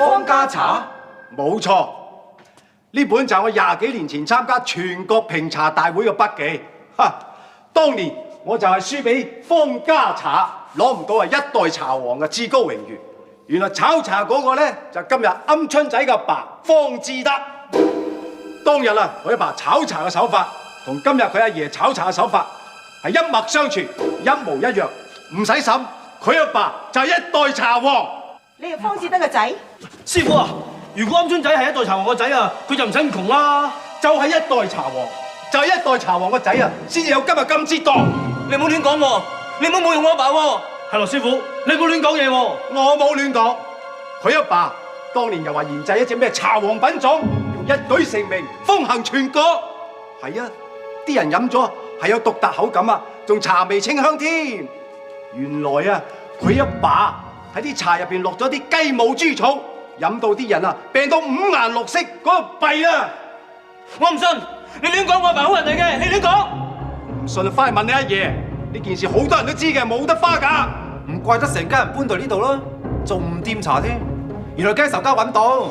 方家茶？冇錯，呢本就係我20幾年前參加全國評茶大會嘅筆記。哈！當年我就係輸俾方家茶，攞唔到係一代茶王嘅至高榮譽。原來炒茶嗰個呢，就今日鵪鶉仔嘅爸方志德。當日啊，佢阿爸炒茶嘅手法同今日佢阿爺炒茶嘅手法係一脈相傳，一模一樣，唔使審，佢阿爸就係一代茶王。你係方志德嘅仔？師傅啊，如果鵪鶉仔係一代茶王個仔啊，佢就唔使咁窮啦。就係一代茶王，就係一代茶王個仔啊，先至有今日咁折檔。你唔好亂講喎，你唔好侮辱我阿爸喎。係咯，師傅，你唔好亂講嘢喎。我冇亂講，佢阿爸當年又話研製一隻咩茶王品種，要一舉成名，風行全國。係啊，啲人飲咗係有獨特口感啊，仲茶味清香添。原來啊，佢阿爸喺啲茶入邊落咗啲雞母豬草，飲到啲人啊病到五顏六色，嗰個弊啊！我唔信，你亂講，我阿爸好人嚟嘅，你亂講。唔信就翻去問你阿爺，呢件事好多人都知嘅，冇得花㗎。唔怪得成家人搬到呢度啦，仲唔掂茶添？原來驚仇家揾到。